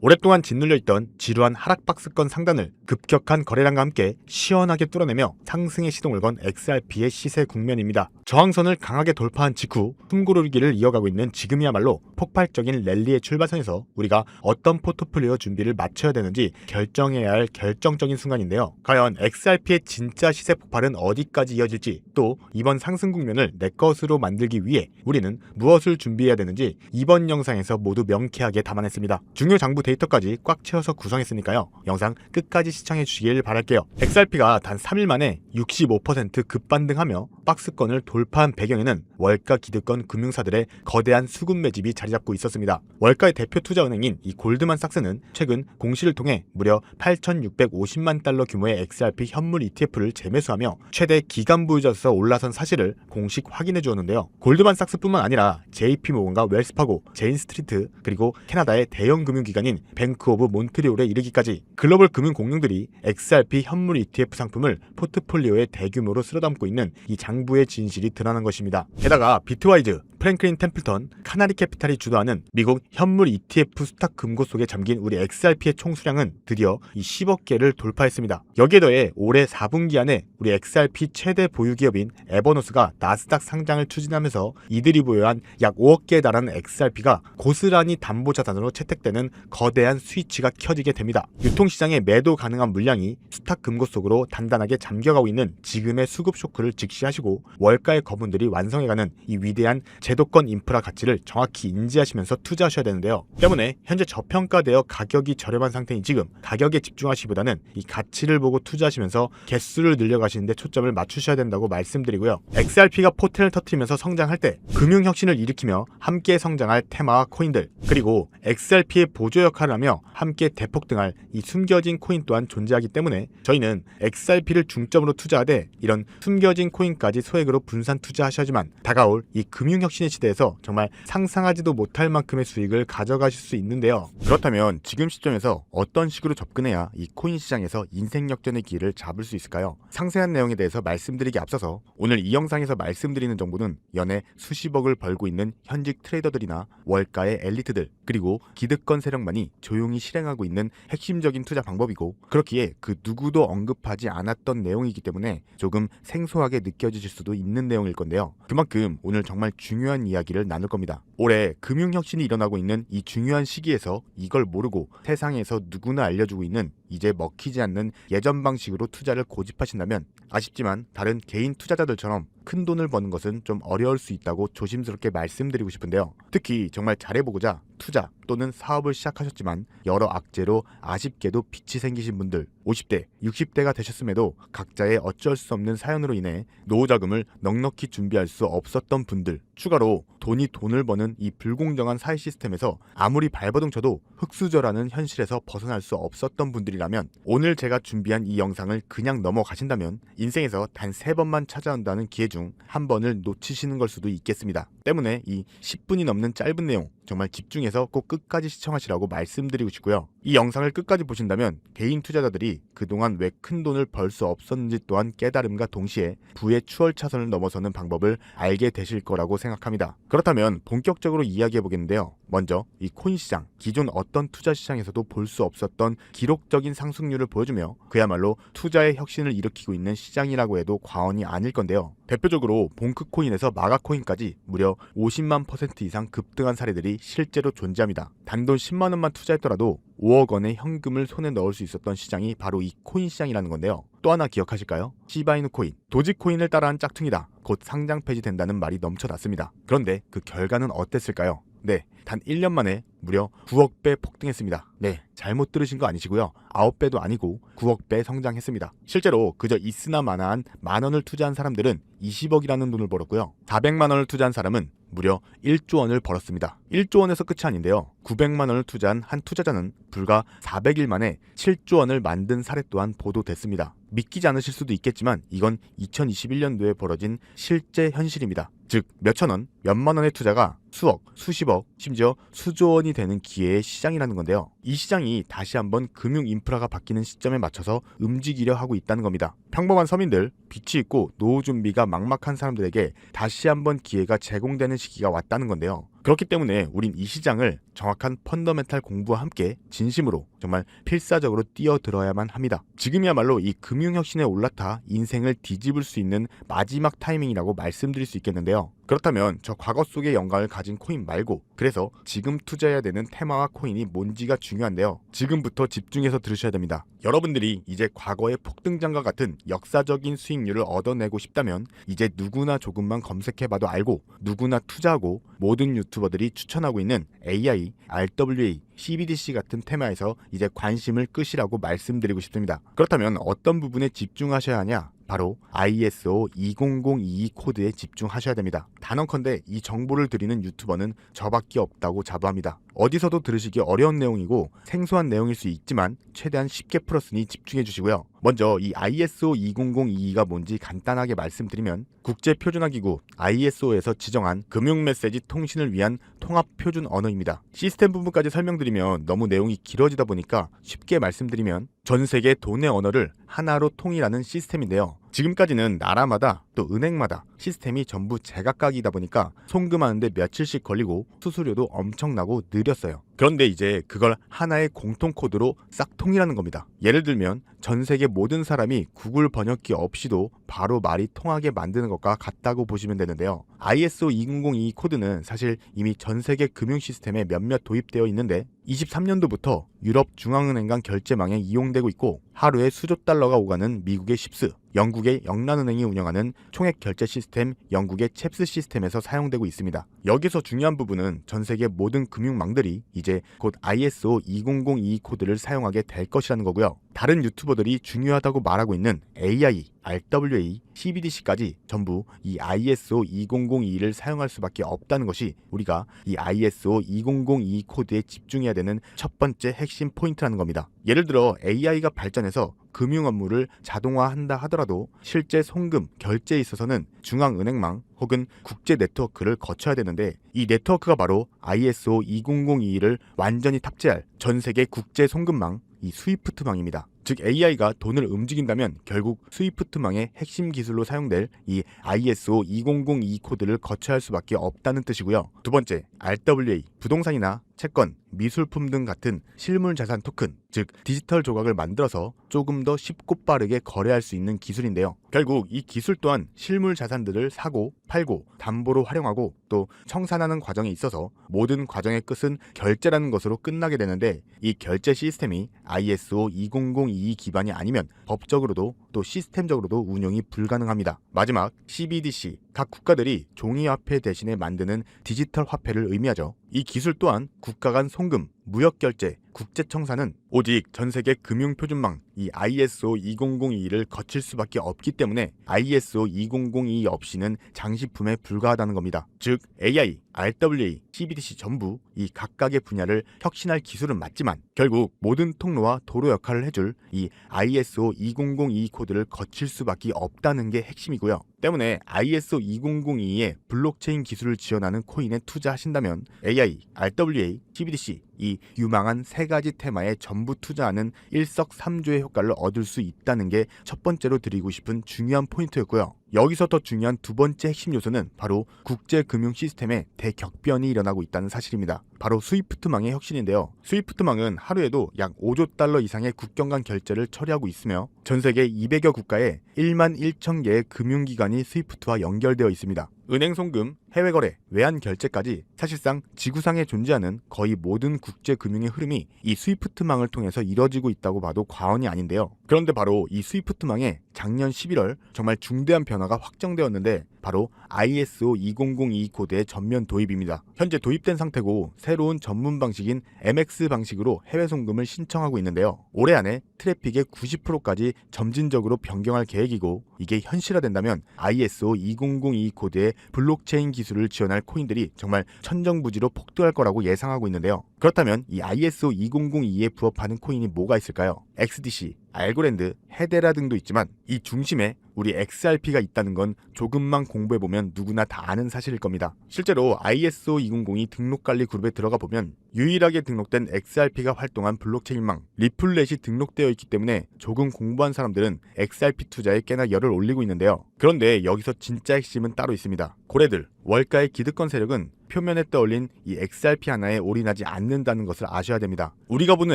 오랫동안 짓눌려 있던 지루한 하락박스권 상단을 급격한 거래량과 함께 시원하게 뚫어내며 상승의 시동을 건 XRP의 시세 국면입니다. 저항선을 강하게 돌파한 직후 숨고르기를 이어가고 있는 지금이야말로 폭발적인 랠리의 출발선에서 우리가 어떤 포트폴리오 준비를 맞춰야 되는지 결정해야 할 결정적인 순간인데요. 과연 XRP의 진짜 시세 폭발은 어디까지 이어질지, 또 이번 상승 국면을 내 것으로 만들기 위해 우리는 무엇을 준비해야 되는지 이번 영상에서 모두 명쾌하게 담아냈습니다. 중요 장부 데이터까지 꽉 채워서 구성했으니까요. 영상 끝까지 시청해 주시길 바랄게요. XRP가 단 3일 만에 65% 급반등하며 박스권을 돌파한 배경에는 월가 기득권 금융사들의 거대한 수급 매집이 자리잡고 있었습니다. 월가의 대표 투자은행인 이 골드만삭스는 최근 공시를 통해 무려 8,650만 달러 규모의 XRP 현물 ETF를 재매수하며 최대 기간 보유자로서 올라선 사실을 공식 확인해 주었는데요. 골드만삭스뿐만 아니라 JP모건과 웰스파고, 제인스트리트, 그리고 캐나다의 대형 금융기관인 뱅크 오브 몬트리올에 이르기까지 글로벌 금융 공룡들이 XRP 현물 ETF 상품을 포트폴리오에 대규모로 쓸어담고 있는 이 장부의 진실이 드러난 것입니다. 게다가 비트와이즈, 프랭클린 템플턴, 카나리 캐피탈이 주도하는 미국 현물 ETF 수탁 금고 속에 잠긴 우리 XRP의 총 수량은 드디어 이 10억 개를 돌파했습니다. 여기에 더해 올해 4분기 안에 우리 XRP 최대 보유 기업인 에버노스가 나스닥 상장을 추진하면서 이들이 보유한 약 5억 개에 달하는 XRP가 고스란히 담보자산으로 채택되는 거대한 스위치가 켜지게 됩니다. 유통시장에 매도 가능한 물량이 수탁 금고 속으로 단단하게 잠겨가고 있는 지금의 수급 쇼크를 직시하시고 월가의 거분들이 완성해가는 이 위대한 제도권 인프라 가치를 정확히 인지하시면서 투자하셔야 되는데요. 때문에 현재 저평가되어 가격이 저렴한 상태인 지금 가격에 집중하시기보다는 이 가치를 보고 투자하시면서 개수를 늘려가시는데 초점을 맞추셔야 된다고 말씀드리고요. XRP가 포텐을 터뜨리면서 성장할 때 금융혁신을 일으키며 함께 성장할 테마와 코인들, 그리고 XRP의 보조 역할을 하며 함께 대폭등할 이 숨겨진 코인 또한 존재하기 때문에 저희는 XRP를 중점으로 투자하되 이런 숨겨진 코인까지 소액으로 분산 투자하셔야지만 다가올 이 금융혁신의 시대에서 정말 상상하지도 못할 만큼의 수익을 가져가실 수 있는데요. 그렇다면 지금 시점에서 어떤 식으로 접근해야 이 코인 시장에서 인생 역전의 기회를 잡을 수 있을까요? 상세한 내용에 대해서 말씀드리기 앞서서 오늘 이 영상에서 말씀드리는 정보는 연애 수십억을 벌고 있는 현직 트레이더들이나 월가의 엘리트들, 그리고 기득권 세력만이 조용히 실행하고 있는 핵심적인 투자 방법이고, 그렇기에 그 누구도 언급하지 않았던 내용이기 때문에 조금 생소하게 느껴지실 수도 있는 내용일 건데요. 그만큼 오늘 정말 중요한 이야기를 나눌 겁니다. 올해 금융혁신이 일어나고 있는 이 중요한 시기에서 이걸 모르고 세상에서 누구나 알려주고 있는 이제 먹히지 않는 예전 방식으로 투자를 고집하신다면 아쉽지만 다른 개인 투자자들처럼 큰 돈을 버는 것은 좀 어려울 수 있다고 조심스럽게 말씀드리고 싶은데요. 특히 정말 잘해보고자 투자 또는 사업을 시작하셨지만 여러 악재로 아쉽게도 빚이 생기신 분들, 50대, 60대가 되셨음에도 각자의 어쩔 수 없는 사연으로 인해 노후자금을 넉넉히 준비할 수 없었던 분들, 추가로 돈이 돈을 버는 이 불공정한 사회 시스템에서 아무리 발버둥 쳐도 흙수저라는 현실에서 벗어날 수 없었던 분들이라면 오늘 제가 준비한 이 영상을 그냥 넘어가신다면 인생에서 단 3번만 찾아온다는 기회 중 한 번을 놓치시는 걸 수도 있겠습니다. 때문에 이 10분이 넘는 짧은 내용 정말 집중해서 꼭 끝까지 시청하시라고 말씀드리고 싶고요. 이 영상을 끝까지 보신다면 개인 투자자들이 그동안 왜 큰 돈을 벌 수 없었는지 또한 깨달음과 동시에 부의 추월 차선을 넘어서는 방법을 알게 되실 거라고 생각합니다. 그렇다면 본격적으로 이야기해 보겠는데요. 먼저 이 코인 시장, 기존 어떤 투자 시장에서도 볼 수 없었던 기록적인 상승률을 보여주며 그야말로 투자의 혁신을 일으키고 있는 시장이라고 해도 과언이 아닐 건데요. 대표적으로 봉크코인에서 마가코인까지 무려 50만 % 이상 급등한 사례들이 실제로 존재합니다. 단돈 10만 원만 투자했더라도 5억 원의 현금을 손에 넣을 수 있었던 시장이 바로 이 코인 시장이라는 건데요. 또 하나 기억하실까요? 시바이누 코인, 도지코인을 따라한 짝퉁이다. 곧 상장 폐지된다는 말이 넘쳐났습니다. 그런데 그 결과는 어땠을까요? 네, 단 1년 만에 무려 9억 배 폭등했습니다. 네, 잘못 들으신 거 아니시고요. 9배도 아니고 9억 배 성장했습니다. 실제로 그저 있으나 마나한 만 원을 투자한 사람들은 20억이라는 돈을 벌었고요. 400만 원을 투자한 사람은 무려 1조 원을 벌었습니다. 1조 원에서 끝이 아닌데요. 900만 원을 투자한 한 투자자는 불과 400일 만에 7조 원을 만든 사례 또한 보도됐습니다. 믿기지 않으실 수도 있겠지만 이건 2021년도에 벌어진 실제 현실입니다. 즉 몇천 원, 몇만 원의 투자가 수억, 수십억, 심지어 수조 원이 되는 기회의 시장이라는 건데요. 이 시장이 다시 한번 금융 인프라가 바뀌는 시점에 맞춰서 움직이려 하고 있다는 겁니다. 평범한 서민들, 빚이 있고 노후 준비가 막막한 사람들에게 다시 한번 기회가 제공되는 시기가 왔다는 건데요. 그렇기 때문에 우린 이 시장을 정확한 펀더멘탈 공부와 함께 진심으로 정말 필사적으로 뛰어들어야만 합니다. 지금이야말로 이 금융혁신에 올라타 인생을 뒤집을 수 있는 마지막 타이밍이라고 말씀드릴 수 있겠는데요. 그렇다면 저 과거 속의 영광을 가진 코인 말고 그래서 지금 투자해야 되는 테마와 코인이 뭔지가 중요한데요. 지금부터 집중해서 들으셔야 됩니다. 여러분들이 이제 과거의 폭등장과 같은 역사적인 수익률을 얻어내고 싶다면 이제 누구나 조금만 검색해봐도 알고 누구나 투자하고 모든 유튜버들이 추천하고 있는 AI, RWA, CBDC 같은 테마에서 이제 관심을 끄시라고 말씀드리고 싶습니다. 그렇다면 어떤 부분에 집중하셔야 하냐? 바로 ISO 20022 코드에 집중하셔야 됩니다. 단언컨대 이 정보를 드리는 유튜버는 저밖에 없다고 자부합니다. 어디서도 들으시기 어려운 내용이고 생소한 내용일 수 있지만 최대한 쉽게 풀었으니 집중해 주시고요. 먼저 이 ISO 20022가 뭔지 간단하게 말씀드리면 국제표준화기구 ISO에서 지정한 금융메시지 통신을 위한 통합표준 언어입니다. 시스템 부분까지 설명드리면 너무 내용이 길어지다 보니까 쉽게 말씀드리면 전 세계 돈의 언어를 하나로 통일하는 시스템인데요. 지금까지는 나라마다 또 은행마다 시스템이 전부 제각각이다 보니까 송금하는데 며칠씩 걸리고 수수료도 엄청나고 느렸어요. 그런데 이제 그걸 하나의 공통 코드로 싹 통일하는 겁니다. 예를 들면 전 세계 모든 사람이 구글 번역기 없이도 바로 말이 통하게 만드는 것과 같다고 보시면 되는데요. ISO 2002 코드는 사실 이미 전 세계 금융 시스템에 몇몇 도입되어 있는데 23년도부터 유럽 중앙은행 간 결제망에 이용되고 있고 하루에 수조 달러가 오가는 미국의 십스, 영국의 영란은행이 운영하는 총액 결제 시스템 영국의 챕스 시스템에서 사용되고 있습니다. 여기서 중요한 부분은 전 세계 모든 금융망들이 이제 곧 ISO 2002 코드를 사용하게 될 것이라는 거고요. 다른 유튜버들이 중요하다고 말하고 있는 AI, RWA, CBDC까지 전부 이 ISO 2002를 사용할 수밖에 없다는 것이 우리가 이 ISO 2002 코드에 집중해야 되는 첫 번째 핵심 포인트라는 겁니다. 예를 들어 AI가 발전해서 금융 업무를 자동화한다 하더라도 실제 송금, 결제에 있어서는 중앙은행망 혹은 국제 네트워크를 거쳐야 되는데 이 네트워크가 바로 ISO 2002를 완전히 탑재할 전 세계 국제 송금망 이 스위프트망입니다. 즉 AI가 돈을 움직인다면 결국 스위프트망의 핵심 기술로 사용될 이 ISO 2002 코드를 거쳐야 할 수밖에 없다는 뜻이고요. 두 번째, RWA, 부동산이나 채권, 미술품 등 같은 실물 자산 토큰, 즉 디지털 조각을 만들어서 조금 더 쉽고 빠르게 거래할 수 있는 기술인데요. 결국 이 기술 또한 실물 자산들을 사고 팔고 담보로 활용하고 또 청산하는 과정에 있어서 모든 과정의 끝은 결제라는 것으로 끝나게 되는데 이 결제 시스템이 ISO 2002 기반이 아니면 법적으로도 또 시스템적으로도 운영이 불가능합니다. 마지막, CBDC, 각 국가들이 종이화폐 대신에 만드는 디지털 화폐를 의미하죠. 이 기술 또한 국가 간 송금, 무역결제, 국제청산은 오직 전세계 금융표준망 이 ISO 2002를 거칠 수밖에 없기 때문에 ISO 2002 없이는 장식품에 불과하다는 겁니다. 즉 AI, RWA, CBDC 전부 이 각각의 분야를 혁신할 기술은 맞지만 결국 모든 통로와 도로 역할을 해줄 이 ISO 2002 코드를 거칠 수밖에 없다는 게 핵심이고요. 때문에 ISO 2002의 블록체인 기술을 지원하는 코인에 투자하신다면 AI, RWA, CBDC 이 유망한 세 가지 테마에 전부 투자하는 일석삼조의 효과를 얻을 수 있다는 게 첫 번째로 드리고 싶은 중요한 포인트였고요. 여기서 더 중요한 두 번째 핵심 요소는 바로 국제금융 시스템에 대격변이 일어나고 있다는 사실입니다. 바로 스위프트망의 혁신인데요. 스위프트망은 하루에도 약 5조 달러 이상의 국경 간 결제를 처리하고 있으며 전 세계 200여 국가에 1만 1천 개의 금융기관이 스위프트와 연결되어 있습니다. 은행 송금, 해외 거래, 외환 결제까지 사실상 지구상에 존재하는 거의 모든 국제 금융의 흐름이 이 스위프트망을 통해서 이뤄지고 있다고 봐도 과언이 아닌데요. 그런데 바로 이 스위프트망에 작년 11월 정말 중대한 변화가 확정되었는데 바로 ISO 2002 코드의 전면 도입입니다. 현재 도입된 상태고 새로운 전문 방식인 MX 방식으로 해외 송금을 신청하고 있는데요. 올해 안에 트래픽의 90%까지 점진적으로 변경할 계획이고 이게 현실화된다면 ISO 2002 코드의 블록체인 기술을 지원할 코인들이 정말 천정부지로 폭등할 거라고 예상하고 있는데요. 그렇다면 이 ISO 2002에 부합하는 코인이 뭐가 있을까요? XDC, 알고랜드, 헤데라 등도 있지만 이 중심에 우리 XRP가 있다는 건 조금만 공부해보면 누구나 다 아는 사실일 겁니다. 실제로 ISO 200이 등록관리 그룹에 들어가 보면 유일하게 등록된 XRP가 활동한 블록체인망 리플렛이 등록되어 있기 때문에 조금 공부한 사람들은 XRP 투자에 꽤나 열을 올리고 있는데요. 그런데 여기서 진짜 핵심은 따로 있습니다. 고래들, 월가의 기득권 세력은 표면에 떠올린 이 XRP 하나에 올인하지 않는다는 것을 아셔야 됩니다. 우리가 보는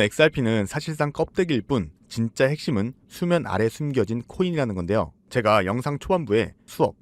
XRP는 사실상 껍데기일 뿐 진짜 핵심은 수면 아래 숨겨진 코인이라는 건데요. 제가 영상 초반부에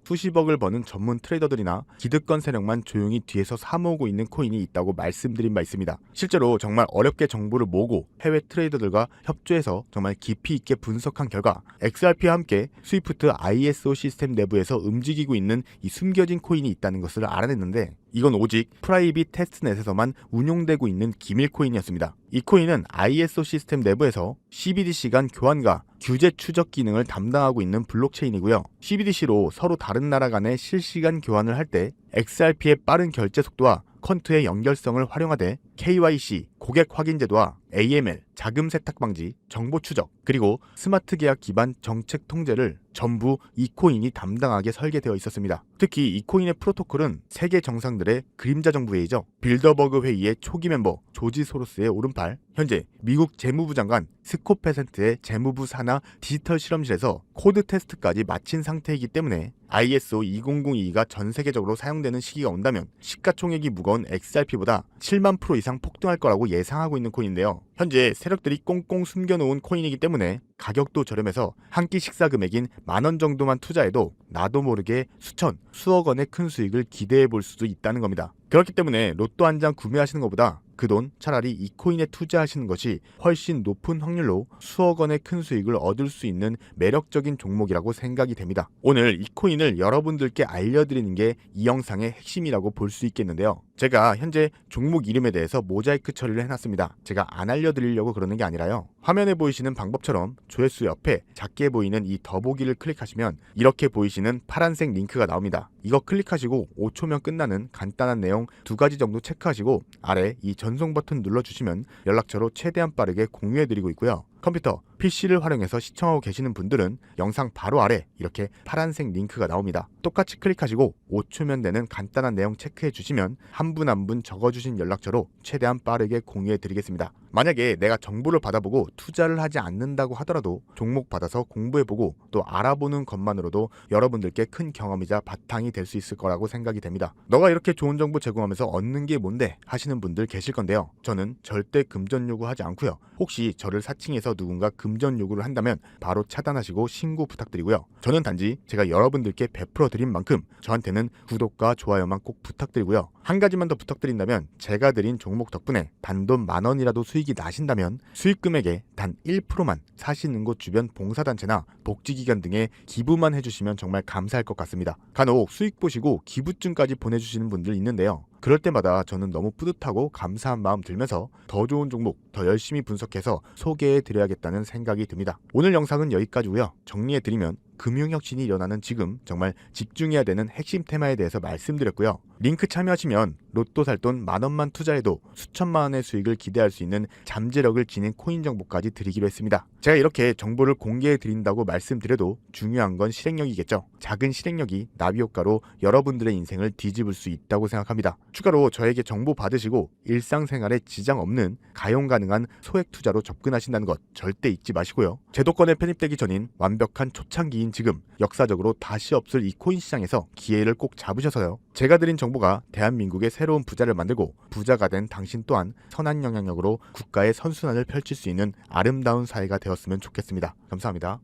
수십억을 버는 전문 트레이더들이나 기득권 세력만 조용히 뒤에서 사모으고 있는 코인이 있다고 말씀드린 바 있습니다. 실제로 정말 어렵게 정보를 모으고 해외 트레이더들과 협조해서 정말 깊이 있게 분석한 결과 XRP와 함께 스위프트 ISO 시스템 내부에서 움직이고 있는 이 숨겨진 코인이 있다는 것을 알아냈는데 이건 오직 프라이빗 테스트넷에서만 운용되고 있는 기밀 코인이었습니다. 이 코인은 ISO 시스템 내부에서 CBDC 간 교환과 규제 추적 기능을 담당하고 있는 블록체인이고요. CBDC로 서로 다른 나라 간의 실시간 교환을 할 때 XRP의 빠른 결제 속도와 컨트의 연결성을 활용하되 KYC, 고객 확인 제도와 AML, 자금 세탁 방지, 정보 추적, 그리고 스마트 계약 기반 정책 통제를 전부 이 코인이 담당하게 설계되어 있었습니다. 특히 이 코인의 프로토콜은 세계 정상들의 그림자 정부 회의죠. 빌더버그 회의의 초기 멤버 조지 소로스의 오른팔, 현재 미국 재무부 장관 스콧 베센트의 재무부 산하 디지털 실험실에서 코드 테스트까지 마친 상태이기 때문에 ISO 20022가 전 세계적으로 사용되는 시기가 온다면 시가총액이 무거운 XRP보다 7만 % 이상 폭등할 거라고 예상하고 있는 코인인데요. 현재 세력들이 꽁꽁 숨겨놓은 코인이기 때문에 가격도 저렴해서 한 끼 식사 금액인 10,000원 정도만 투자해도 나도 모르게 수천, 수억 원의 큰 수익을 기대해 볼 수도 있다는 겁니다. 그렇기 때문에 로또 한 장 구매하시는 것보다 그 돈 차라리 이 코인에 투자하시는 것이 훨씬 높은 확률로 수억 원의 큰 수익을 얻을 수 있는 매력적인 종목이라고 생각이 됩니다. 오늘 이 코인을 여러분들께 알려드리는 게 이 영상의 핵심이라고 볼 수 있겠는데요. 제가 현재 종목 이름에 대해서 모자이크 처리를 해놨습니다. 제가 안 알려드리려고 그러는 게 아니라요. 화면에 보이시는 방법처럼 조회수 옆에 작게 보이는 이 더보기를 클릭하시면 이렇게 보이시는 파란색 링크가 나옵니다. 이거 클릭하시고 5초면 끝나는 간단한 내용 2가지 정도 체크하시고 아래 이 전송 버튼 눌러주시면 연락처로 최대한 빠르게 공유해드리고 있고요. 컴퓨터, PC를 활용해서 시청하고 계시는 분들은 영상 바로 아래 이렇게 파란색 링크가 나옵니다. 똑같이 클릭하시고 5초면 되는 간단한 내용 체크해 주시면 한 분 한 분 적어주신 연락처로 최대한 빠르게 공유해 드리겠습니다. 만약에 내가 정보를 받아보고 투자를 하지 않는다고 하더라도 종목 받아서 공부해보고 또 알아보는 것만으로도 여러분들께 큰 경험이자 바탕이 될 수 있을 거라고 생각이 됩니다. 너가 이렇게 좋은 정보 제공하면서 얻는 게 뭔데 하시는 분들 계실 건데요. 저는 절대 금전 요구하지 않고요. 혹시 저를 사칭해서 누군가 금전 요구를 한다면 바로 차단하시고 신고 부탁드리고요. 저는 단지 제가 여러분들께 베풀어 드린 만큼 저한테는 구독과 좋아요만 꼭 부탁드리고요. 한 가지만 더 부탁드린다면 제가 드린 종목 덕분에 단돈 10,000원이라도 수익이 나신다면 수익 금액의 단 1%만 사시는 곳 주변 봉사단체나 복지기관 등에 기부만 해주시면 정말 감사할 것 같습니다. 간혹 수익 보시고 기부증까지 보내주시는 분들 있는데요. 그럴 때마다 저는 너무 뿌듯하고 감사한 마음 들면서 더 좋은 종목, 더 열심히 분석해서 소개해드려야겠다는 생각이 듭니다. 오늘 영상은 여기까지고요. 정리해드리면 금융혁신이 일어나는 지금 정말 집중해야 되는 핵심 테마에 대해서 말씀드렸고요. 링크 참여하시면 로또 살 돈 10,000원만 투자해도 수천만 원의 수익을 기대할 수 있는 잠재력을 지닌 코인 정보까지 드리기로 했습니다. 제가 이렇게 정보를 공개해 드린다고 말씀드려도 중요한 건 실행력이겠죠. 작은 실행력이 나비 효과로 여러분들의 인생을 뒤집을 수 있다고 생각합니다. 추가로 저에게 정보 받으시고 일상생활에 지장 없는 가용 가능한 소액 투자로 접근하신다는 것 절대 잊지 마시고요. 제도권에 편입되기 전인 완벽한 초창기인 지금 역사적으로 다시 없을 이 코인 시장에서 기회를 꼭 잡으셔서요. 제가 드린 정보가 대한민국의 새로운 부자를 만들고 부자가 된 당신 또한 선한 영향력으로 국가의 선순환을 펼칠 수 있는 아름다운 사회가 되었으면 좋겠습니다. 감사합니다.